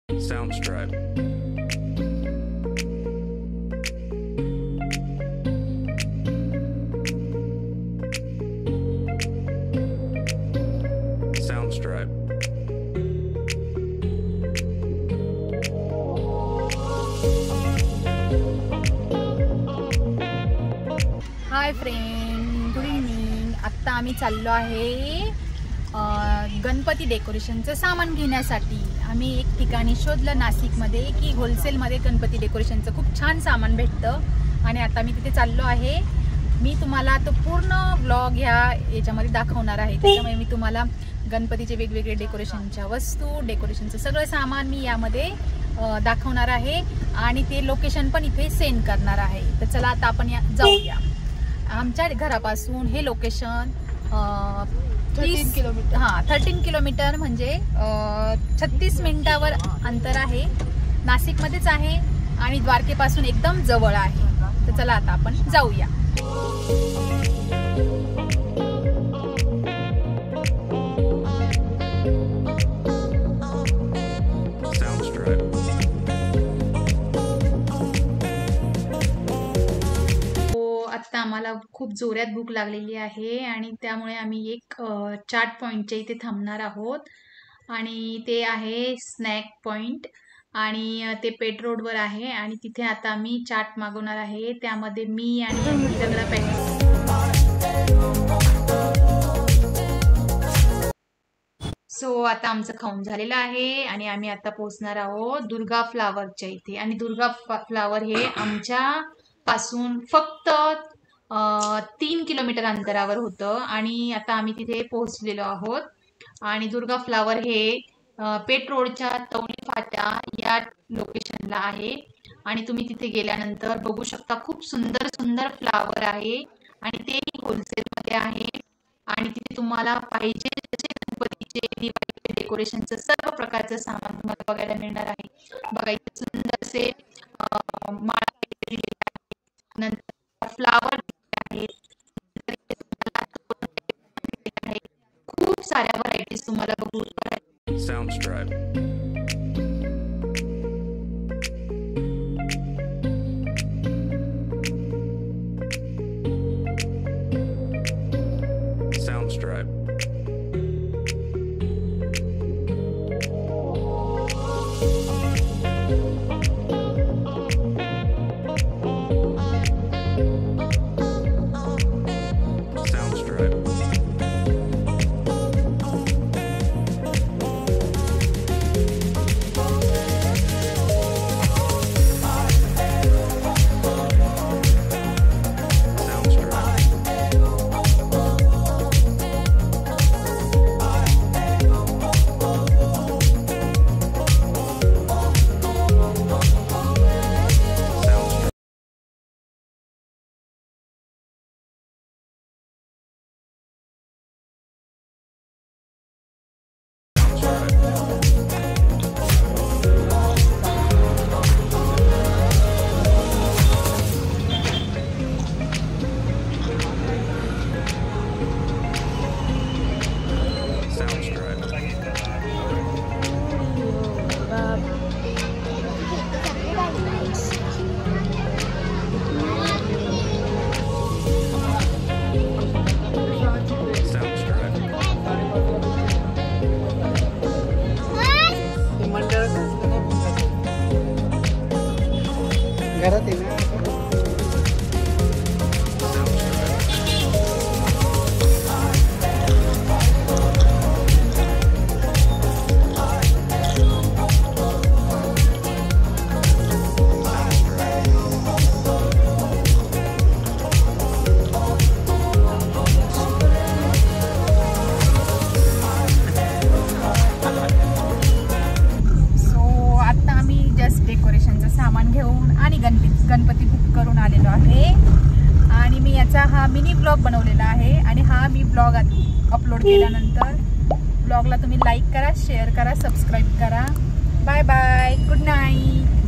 Soundstripe. Soundstripe. Hi friend, good evening. आत्ता आम्ही चाललो आहे गणपती डेकोरेशनचं सामान घेण्यासाठी। आम्ही एक ठिकाणी शोधलं नाशिकमध्ये की होलसेलमध्ये गणपती डेकोरेशनचं खूप छान सामान भेटतं आणि आता मी तिथे चाललो आहे। मी तुम्हाला तो पूर्ण व्लॉग याच्यामध्ये दाखवणार आहे। त्याच्यामुळे मी तुम्हाला गणपतीचे वेगवेगळे डेकोरेशनच्या वस्तू, डेकोरेशनचं सगळं सामान मी यामध्ये दाखवणार आहे आणि ते लोकेशन पण इथे सेंड करणार आहे। तर चला आता आपण जाऊया। आमच्या घरापासून हे लोकेशन 13 किलोमीटर म्हणजे 36 मिनिटावर अंतर आहे। नाशिकमध्येच आहे आणि द्वारकेपासून एकदम जवळ आहे। तर चला आता आपण जाऊया। आता आम्हाला खूप जोरात भूक लागलेली आहे आणि त्यामुळे आम्ही एक चाट पॉइंटच्या इथे थांबणार आहोत आणि ते आहे स्नॅक पॉइंट आणि ते पेट रोडवर आहे आणि तिथे आता आम्ही चाट मागवणार आहे। त्यामध्ये मी आणि सगळा पॅकेट। सो आता आमचं खाऊन झालेलं आहे आणि आम्ही आता पोहोचणार आहोत दुर्गा फ्लावरच्या इथे आणि दुर्गा फ्लावर हे आमच्या पासून फक्त 3 किलोमीटर अंतरावर होतं आणि आता आम्ही तिथे पोहोचलेलो आहोत। आणि दुर्गा फ्लावर हे पेट रोडच्या तवणी फाटा या लोकेशनला आहे आणि तुम्ही तिथे गेल्यानंतर बघू शकता खूप सुंदर सुंदर फ्लावर आहे आणि ते होलसेलमध्ये आहे आणि तिथे तुम्हाला पाहिजे जसे गणपतीचे, दिवाळीचे डेकोरेशनचं सर्व प्रकारचं सामान तुम्हाला बघायला मिळणार आहे। बघा इथे सुंदर असे माळा नंतर फ्लावर खूप साऱ्या व्हरायटीज तुम्हाला बघू Soundstripe. Soundstripe. घरात आहे ना। डेकोरेशनचं सामान घेऊन आणि गणपती बुक करून आलेलो आहे आणि मी याचा हा मिनी ब्लॉग बनवलेला आहे आणि हा मी ब्लॉग अपलोड केल्यानंतर ब्लॉगला तुम्ही लाईक करा, शेअर करा, सबस्क्राईब करा। Bye bye, good night.